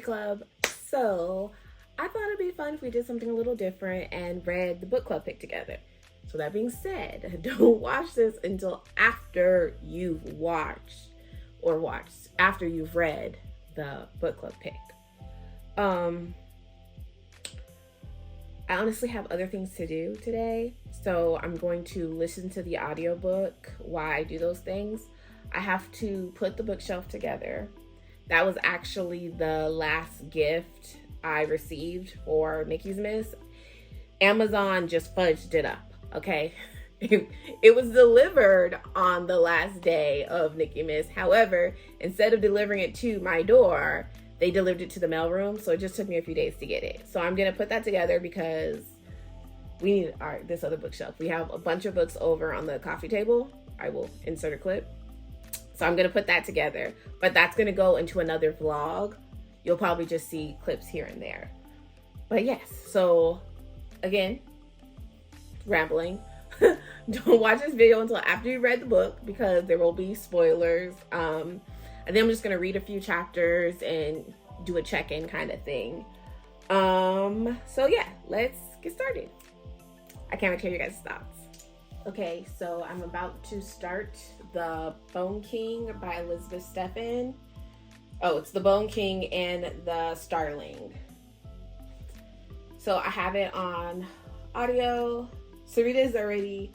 Club. So I thought it'd be fun if we did something a little different and read the book club pick together. So that being said, don't watch this until after you've after you've read the book club pick. I honestly have other things to do today, so I'm going to listen to the audiobook while I do those things. I have to put the bookshelf together. That was actually the last gift I received for Nikki's Miss. Amazon just fudged it up, okay? It was delivered on the last day of Nikki Miss. However, instead of delivering it to my door, they delivered it to the mailroom, so it just took me a few days to get it. So I'm gonna put that together because we need this other bookshelf. We have a bunch of books over on the coffee table. I will insert a clip. So I'm gonna put that together, but that's gonna go into another vlog. You'll probably just see clips here and there. But yes, so again, rambling. Don't watch this video until after you read the book because there will be spoilers. And then I'm just gonna read a few chapters and do a check-in kind of thing. So yeah, let's get started. I can't wait to hear your guys' thoughts. Okay, so I'm about to start The Bone King by Elizabeth Stephen. Oh, it's The Bone King and the Starling. So I have it on audio. Sarita's already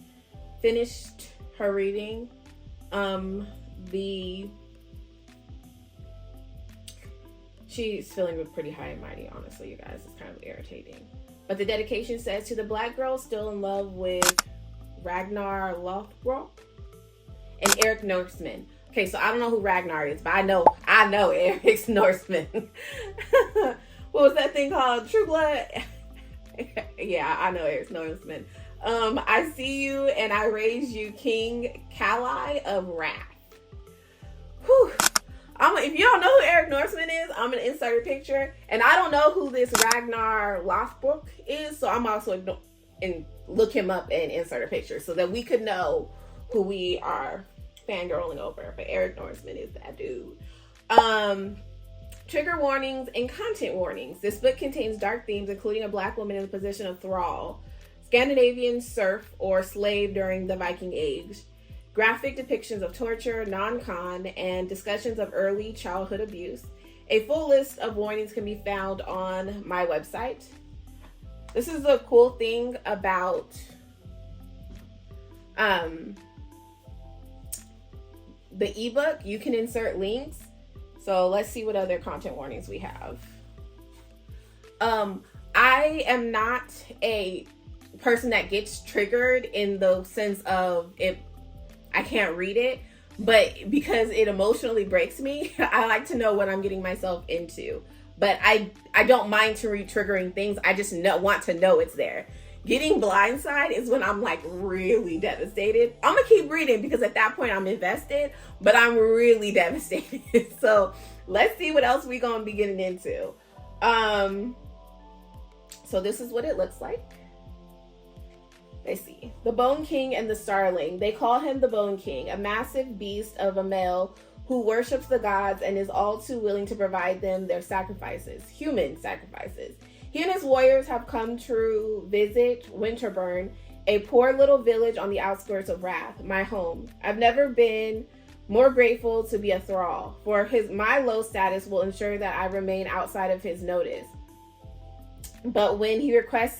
finished her reading. She's feeling pretty high and mighty, honestly, you guys. It's kind of irritating. But the dedication says, to the black girl still in love with Ragnar Lothbrok and Eric Norseman. Okay, so I don't know who Ragnar is, but I know Eric Norseman. What was that thing called? True Blood? Yeah, I know Eric Norseman. I see you and I raise you King Kali of Wrath. Whew. If you don't know who Eric Norseman is, I'm going to insert a picture. And I don't know who this Ragnar Lothbrok is, so I'm also going to look him up and insert a picture so that we could know who we are fangirling over. But Eric Norseman is that dude. Trigger warnings and content warnings. This book contains dark themes, including a black woman in the position of thrall, Scandinavian serf or slave during the Viking Age, graphic depictions of torture, non-con, and discussions of early childhood abuse. A full list of warnings can be found on my website. This is the cool thing about the ebook. You can insert links. So let's see what other content warnings we have. I am not a person that gets triggered in the sense of it. I can't read it, but because it emotionally breaks me, I like to know what I'm getting myself into. But I don't mind to read triggering things. I just want to know it's there. Getting blindsided is when I'm like really devastated. I'm gonna keep reading because at that point I'm invested, but I'm really devastated. So let's see what else we're gonna be getting into. So this is what it looks like. Let's see. The Bone King and the Starling. They call him the Bone King, a massive beast of a male who worships the gods and is all too willing to provide them their sacrifices, human sacrifices. He and his warriors have come to visit Winterburn, a poor little village on the outskirts of Wrath, my home. I've never been more grateful to be a thrall, for my low status will ensure that I remain outside of his notice. But when he requires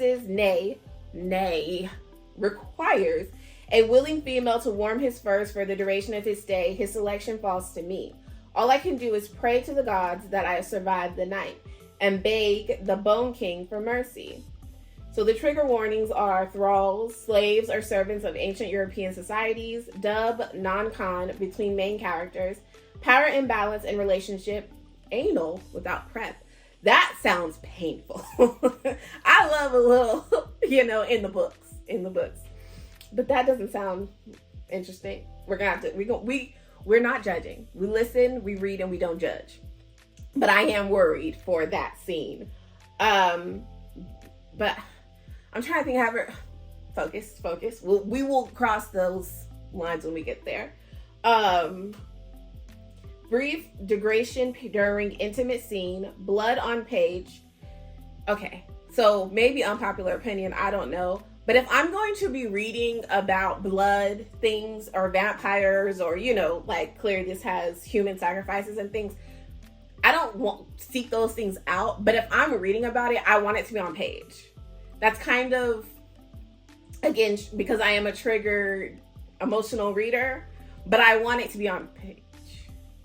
a willing female to warm his furs for the duration of his stay, his selection falls to me. All I can do is pray to the gods that I survive the night and beg the Bone King for mercy. So the trigger warnings are thralls, slaves, or servants of ancient European societies, dub, non-con between main characters, power imbalance in relationship, anal without prep. That sounds painful. I love a little, in the books. But that doesn't sound interesting. We're not judging. We listen, we read, and we don't judge. But I am worried for that scene. But I'm trying to think how focus. We will cross those lines when we get there. brief degradation during intimate scene, blood on page. Okay, so maybe unpopular opinion, I don't know. But if I'm going to be reading about blood things or vampires or, you know, like clearly this has human sacrifices and things, I don't seek those things out. But if I'm reading about it, I want it to be on page. That's kind of, again, because I am a triggered emotional reader, but I want it to be on page.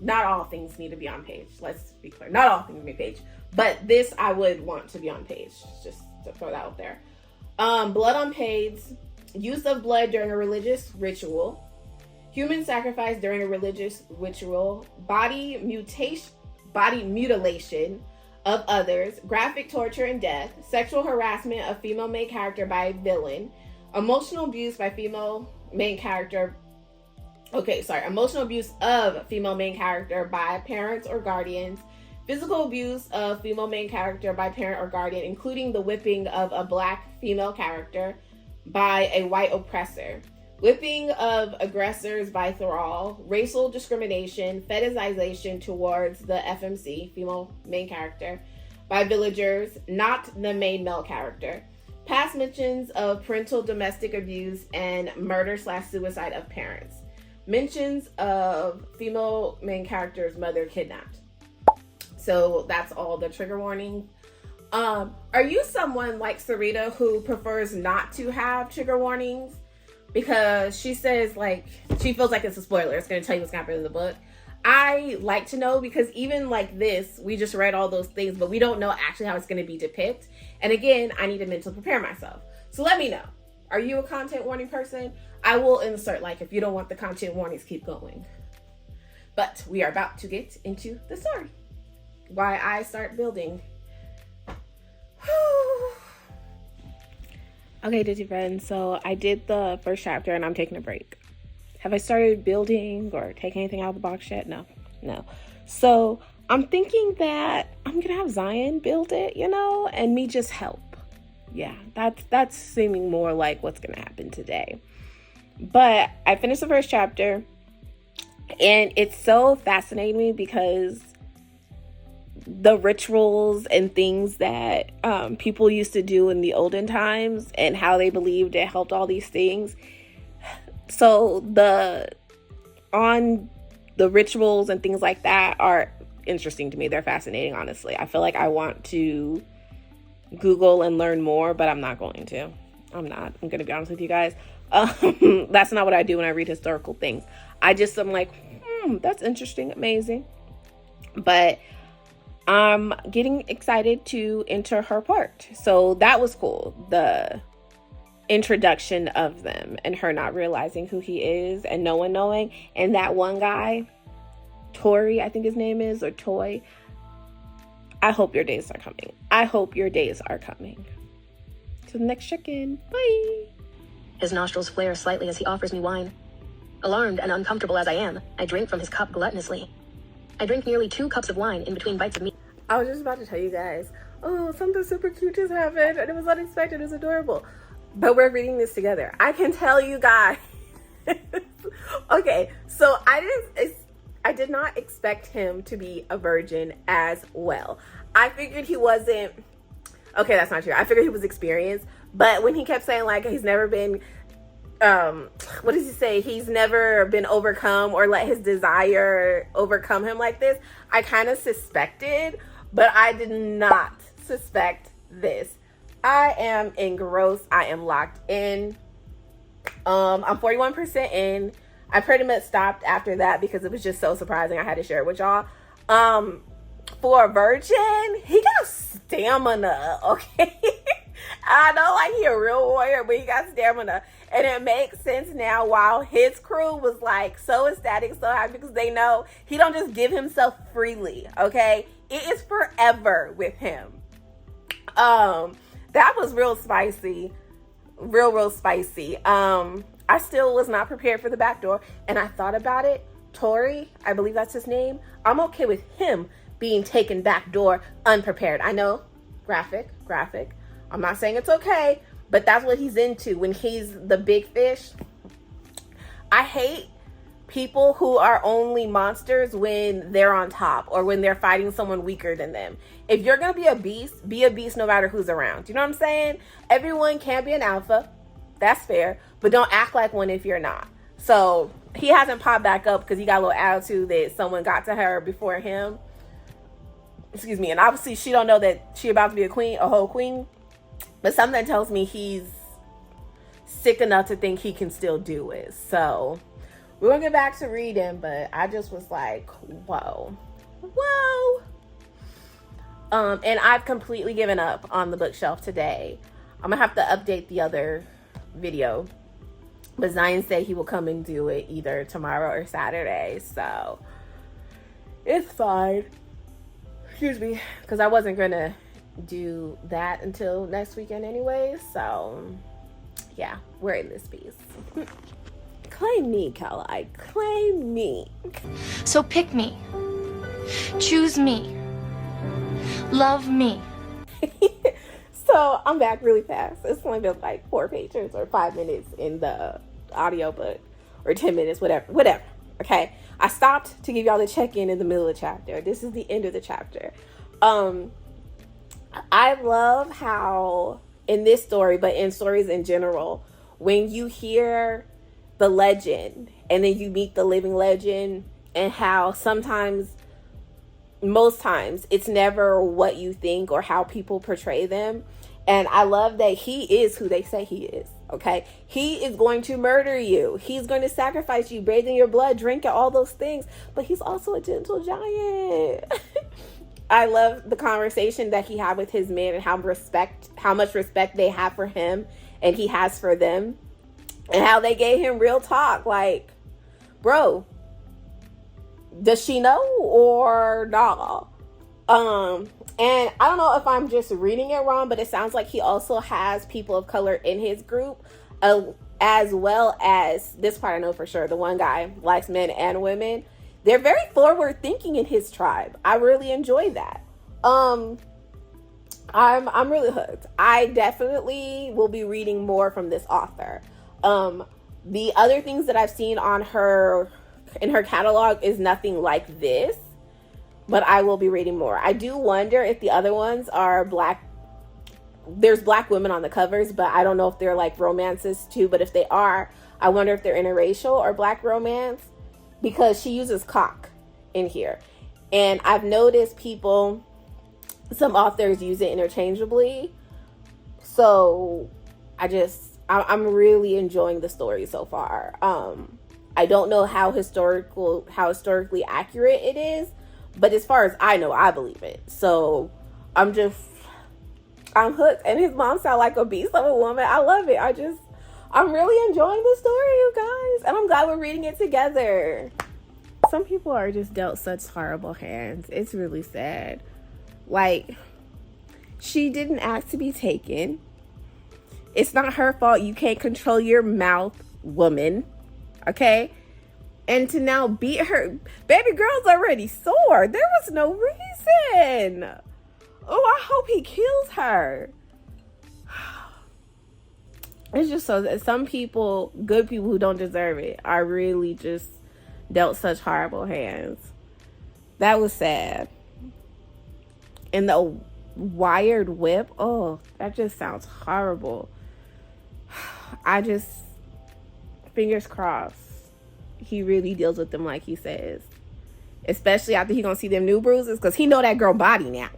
Not all things need to be on page. Let's be clear. Not all things need to be page. But this I would want to be on page. Just to throw that out there. Blood on page. Use of blood during a religious ritual. Human sacrifice during a religious ritual. Body mutilation of others. Graphic torture and death. Sexual harassment of female main character by villain. Emotional abuse by female main character. Emotional abuse of female main character by parents or guardians. Physical abuse of female main character by parent or guardian, including the whipping of a black female character by a white oppressor. Whipping of aggressors by thrall. Racial discrimination, fetishization towards the FMC, female main character, by villagers, not the main male character. Past mentions of parental domestic abuse and murder/suicide of parents. Mentions of female main character's mother kidnapped. So that's all the trigger warning. Are you someone like Sarita who prefers not to have trigger warnings? Because she says like, she feels like it's a spoiler. It's going to tell you what's going to happen in the book. I like to know because even like this, we just read all those things, but we don't know actually how it's going to be depicted. And again, I need to mentally prepare myself. So let me know. Are you a content warning person? I will insert like, if you don't want the content warnings, keep going. But we are about to get into the story. Why I start building. Okay, Tipsy Friends. So I did the first chapter and I'm taking a break. Have I started building or taking anything out of the box yet? No. So I'm thinking that I'm going to have Zion build it, you know, and me just help. Yeah, that's seeming more like what's going to happen today. But I finished the first chapter and it's so fascinating me because the rituals and things that people used to do in the olden times and how they believed it helped all these things. So the rituals and things like that are interesting to me. They're fascinating, honestly. I feel like I want to Google and learn more, but I'm not going to. I'm going to be honest with you guys. That's not what I do when I read historical things. I'm like, that's interesting, amazing. But I'm getting excited to enter her part. So that was cool. The introduction of them and her not realizing who he is and no one knowing. And that one guy, Tori, I think his name is, or Toy. I hope your days are coming. To the next check-in. Bye. His nostrils flare slightly as he offers me wine. Alarmed and uncomfortable as I am, I drink from his cup gluttonously. I drink nearly 2 cups of wine in between bites of meat. I was just about to tell you guys, oh, something super cute just happened and it was unexpected, it was adorable. But we're reading this together. I can tell you guys. Okay, so I did not expect him to be a virgin as well. I figured he wasn't, okay, that's not true. I figured he was experienced, but when he kept saying like he's never been, what does he say? He's never been overcome or let his desire overcome him like this. I kind of suspected, but I did not suspect this. I am engrossed. I am locked in. I'm 41% in. I pretty much stopped after that because it was just so surprising. I had to share it with y'all. For a virgin, he got stamina, okay? I know like he a real warrior, but he got stamina. And it makes sense now while his crew was like so ecstatic, so happy because they know he don't just give himself freely, okay? It is forever with him. That was real spicy. Real spicy. I still was not prepared for the back door. And I thought about it. Tori, I believe that's his name. I'm okay with him being taken back door unprepared. I know, graphic. I'm not saying it's okay, but that's what he's into when he's the big fish. I hate people who are only monsters when they're on top or when they're fighting someone weaker than them. If you're going to be a beast no matter who's around. You know what I'm saying? Everyone can be an alpha. That's fair. But don't act like one if you're not. So he hasn't popped back up because he got a little attitude that someone got to her before him. Excuse me. And obviously she don't know that she about to be a whole queen. But something tells me he's sick enough to think he can still do it. So we're going to get back to reading, but I just was like, whoa. And I've completely given up on the bookshelf today. I'm going to have to update the other video. But Zion said he will come and do it either tomorrow or Saturday. So it's fine. Excuse me. Because I wasn't going to do that until next weekend anyway. So yeah, we're in this piece. Claim me, Kelly. Claim me. So pick me. Choose me. Love me. So I'm back really fast. It's only been like 4 pages or 5 minutes in the audiobook, or 10 minutes, whatever. Okay. I stopped to give y'all the check-in in the middle of the chapter. This is the end of the chapter. I love how in this story, but in stories in general, when you hear the legend and then you meet the living legend, and how sometimes, most times, it's never what you think or how people portray them. And I love that he is who they say he is. Okay. He is going to murder you. He's going to sacrifice you, bathe in your blood, drink it, all those things. But he's also a gentle giant. I love the conversation that he had with his men and how much respect they have for him and he has for them, and how they gave him real talk. Like, bro, does she know or nah? And I don't know if I'm just reading it wrong, but it sounds like he also has people of color in his group, as well as, this part I know for sure, the one guy likes men and women. They're very forward thinking in his tribe. I really enjoy that. I'm really hooked. I definitely will be reading more from this author. The other things that I've seen on her in her catalog is nothing like this, but I will be reading more. I do wonder if the other ones are black. There's black women on the covers, but I don't know if they're like romances too. But if they are, I wonder if they're interracial or black romance, because she uses cock in here. And I've noticed some authors use it interchangeably. So I'm really enjoying the story so far. I don't know how historically accurate it is, but as far as I know, I believe it. So I'm hooked. And his mom sounds like a beast of a woman. I love it. I'm really enjoying the story, you guys. And I'm glad we're reading it together. Some people are just dealt such horrible hands. It's really sad. Like, she didn't ask to be taken. It's not her fault. You can't control your mouth, woman. Okay? And to now beat her. Baby girl's already sore. There was no reason. Oh, I hope he kills her. It's just so that some people, good people who don't deserve it, are really just dealt such horrible hands. That was sad. And the wired whip, oh, that just sounds horrible. Fingers crossed, he really deals with them like he says. Especially after he gonna see them new bruises, because he know that girl body now.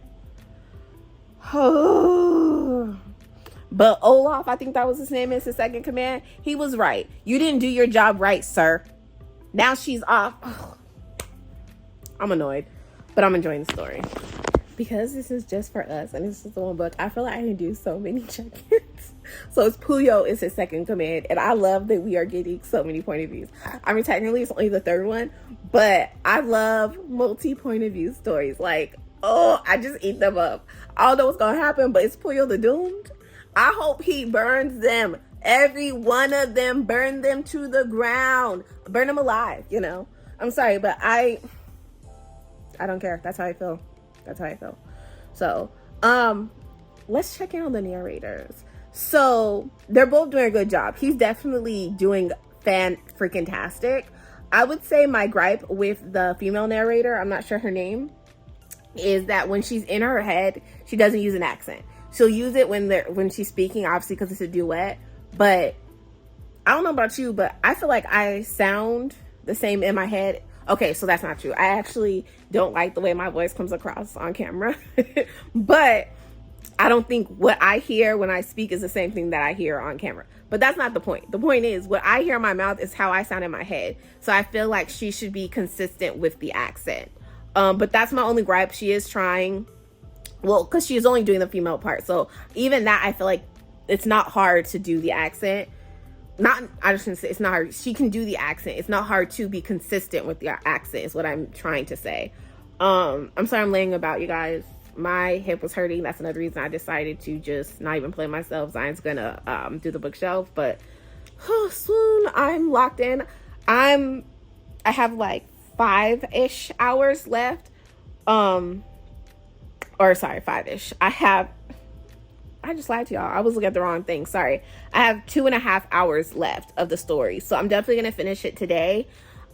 But Olaf, I think that was his name, is his second command. He was right. You didn't do your job right, sir. Now she's off. I'm annoyed, but I'm enjoying the story. Because this is just for us and this is the one book, I feel like I can do so many check-ins. So it's Puyo is his second command, and I love that we are getting so many point of views. I mean, technically it's only the third one, but I love multi-point of view stories. Like, oh, I just eat them up. I don't know what's gonna happen, but it's Puyo the Doomed. I hope he burns them. Every one of them, burn them to the ground. Burn them alive, you know. I'm sorry, but I don't care. That's how I feel. So, let's check in on the narrators. So, they're both doing a good job. He's definitely doing fan-freaking-tastic. I would say my gripe with the female narrator, I'm not sure her name, is that when she's in her head, she doesn't use an accent. She'll use it when she's speaking, obviously, because it's a duet. But I don't know about you, but I feel like I sound the same in my head. Okay, so that's not true. I actually don't like the way my voice comes across on camera. But I don't think what I hear when I speak is the same thing that I hear on camera. But that's not the point. The point is, what I hear in my mouth is how I sound in my head. So I feel like she should be consistent with the accent. But that's my only gripe. She is trying, well, because she is only doing the female part. So even that, I feel like it's not hard to do the accent. I just shouldn't say it's not hard. She can do the accent. It's not hard to be consistent with the accent is what I'm trying to say. I'm sorry I'm laying about, you guys. My hip was hurting. That's another reason I decided to just not even play myself. Zion's gonna do the bookshelf, but soon I'm locked in. I have like 5-ish hours left. Or sorry, 5-ish. I just lied to y'all. I was looking at the wrong thing. Sorry. I have 2.5 hours left of the story. So I'm definitely going to finish it today.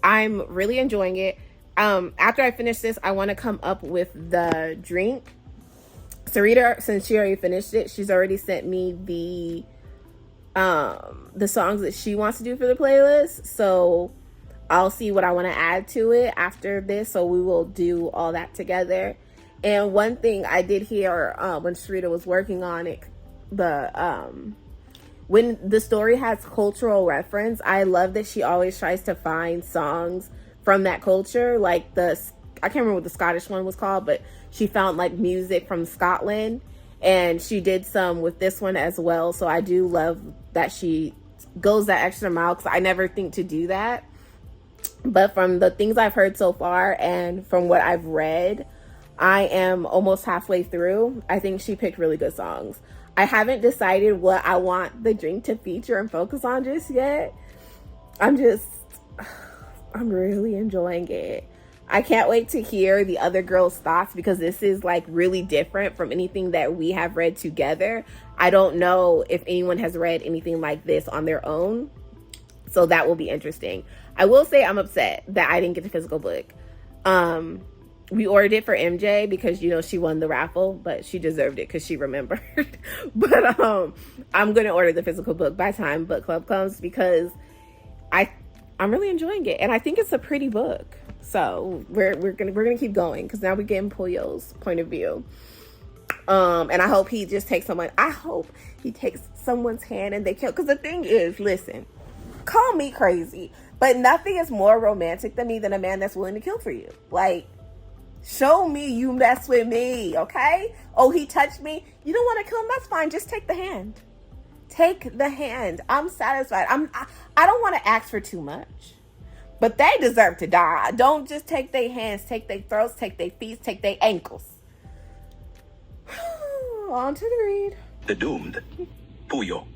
I'm really enjoying it. After I finish this, I want to come up with the drink. Sarita, since she already finished it, she's already sent me the songs that she wants to do for the playlist. So I'll see what I want to add to it after this. So we will do all that together. And one thing I did hear when Sarita was working on it, when the story has cultural reference, I love that she always tries to find songs from that culture. Like I can't remember what the Scottish one was called, but she found like music from Scotland, and she did some with this one as well. So I do love that she goes that extra mile, because I never think to do that. But from the things I've heard so far and from what I've read, I am almost halfway through. I think she picked really good songs. I haven't decided what I want the drink to feature and focus on just yet. I'm really enjoying it. I can't wait to hear the other girls' thoughts, because this is like really different from anything that we have read together. I don't know if anyone has read anything like this on their own, so that will be interesting. I will say I'm upset that I didn't get the physical book. We ordered it for MJ because, you know, she won the raffle, but she deserved it because she remembered. But I'm going to order the physical book by the time book club comes, because I'm really enjoying it. And I think it's a pretty book. So we're gonna keep going, because now we're getting Puyo's point of view. And I hope he just takes someone's hand and they kill. Because the thing is, listen, call me crazy, but nothing is more romantic than me than a man that's willing to kill for you. Like, show me you mess with me, okay? Oh, he touched me. You don't want to kill him? That's fine. Just take the hand. Take the hand. I'm satisfied. I don't want to ask for too much, but they deserve to die. Don't just take their hands, take their throats, take their feet, take their ankles. On to the read. The doomed. Puyo.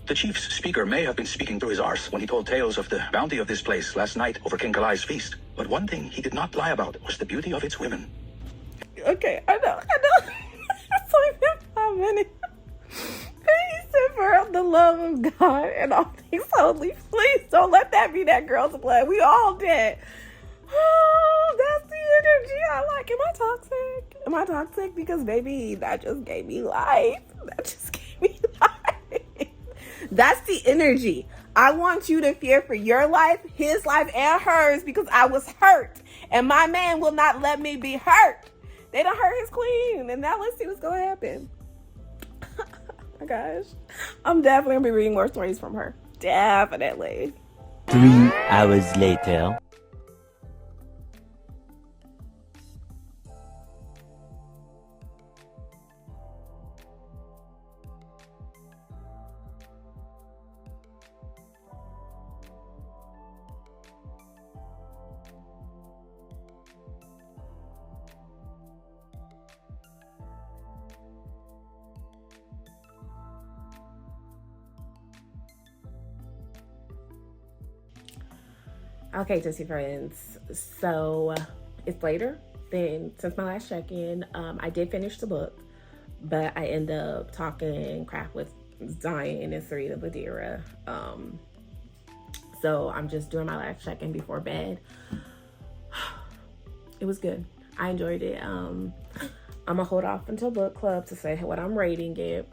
The chief's speaker may have been speaking through his arse when he told tales of the bounty of this place last night over King Kalai's feast. But one thing he did not lie about was the beauty of its women. Okay, I know. It's like 5 minutes. He said, for the love of God and all things holy, please don't let that be that girl's blood. We all dead. Oh, that's the energy I like. Am I toxic? Am I toxic? Because, baby, that just gave me life. That's the energy. I want you to fear for your life, his life, and hers, because I was hurt. And my man will not let me be hurt. They done hurt his queen. And now let's see what's going to happen. Oh my gosh. I'm definitely going to be reading more stories from her. Definitely. 3 hours later. Okay, Tipsy Friends. So it's later than since my last check-in. I did finish the book, but I end up talking crap with Zion and Sarita Badira. So I'm just doing my last check-in before bed. It was good. I enjoyed it. I'm gonna hold off until book club to say what I'm rating it.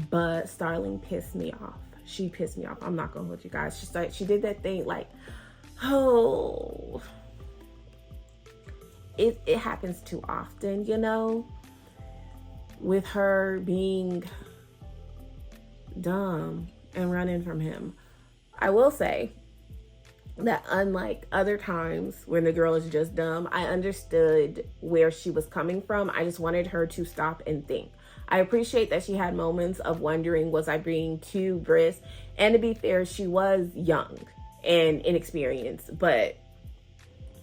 But Starling pissed me off. She pissed me off. I'm not gonna hold you guys. She did that thing like, oh, it happens too often, you know, with her being dumb and running from him. I will say that unlike other times when the girl is just dumb, I understood where she was coming from. I just wanted her to stop and think. I appreciate that she had moments of wondering, was I being too brisk? And to be fair, she was young and inexperienced, but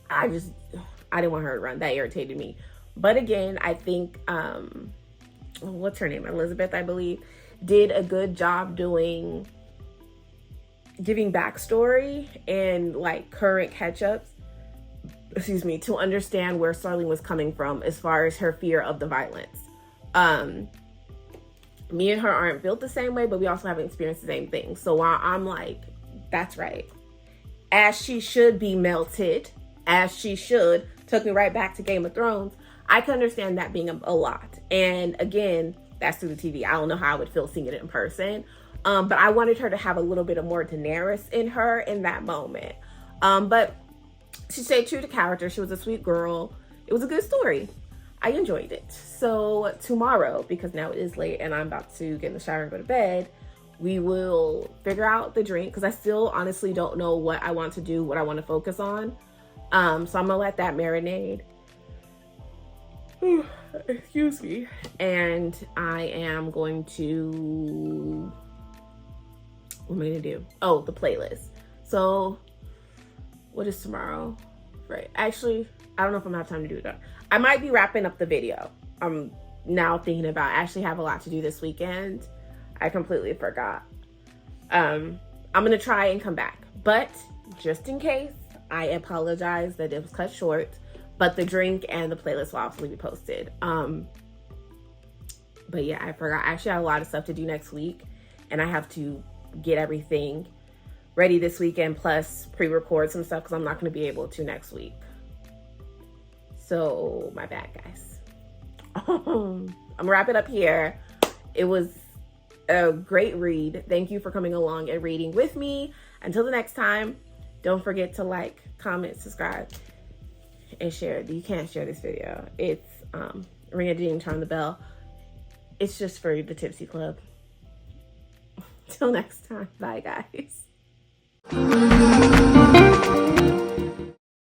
I didn't want her to run. That irritated me. But again, I think, what's her name? Elizabeth, I believe, did a good job giving backstory and like current catch-ups, to understand where Starling was coming from as far as her fear of the violence. Me and her aren't built the same way, but we also haven't experienced the same thing. So while I'm like, that's right, as she should be melted, as she should, took me right back to Game of Thrones, I can understand that being a lot. And again, that's through the TV. I don't know how I would feel seeing it in person. But I wanted her to have a little bit of more Daenerys in her in that moment. But she stayed true to character. She was a sweet girl. It was a good story. I enjoyed it. So tomorrow, because now it is late and I'm about to get in the shower and go to bed, we will figure out the drink, because I still honestly don't know what I want to do, what I want to focus on. So I'm gonna let that marinade. Excuse me. And I am going to, what am I gonna do? Oh, the playlist. So what is tomorrow? Right. Actually, I don't know if I'm gonna have time to do that. I might be wrapping up the video. I'm now thinking about, I actually have a lot to do this weekend. I completely forgot. I'm gonna try and come back, but just in case, I apologize that it was cut short, but the drink and the playlist will obviously be posted. But yeah, I forgot. I actually have a lot of stuff to do next week, and I have to get everything ready this weekend, plus pre-record some stuff, because I'm not going to be able to next week. So my bad, guys. I'm gonna wrap it up here. It was a great read. Thank you for coming along and reading with me. Until the next time, don't forget to like, comment, subscribe, and share. You can't share this video. It's ring a ding, turn the bell. It's just for the Tipsy Club. Till next time. Bye, guys.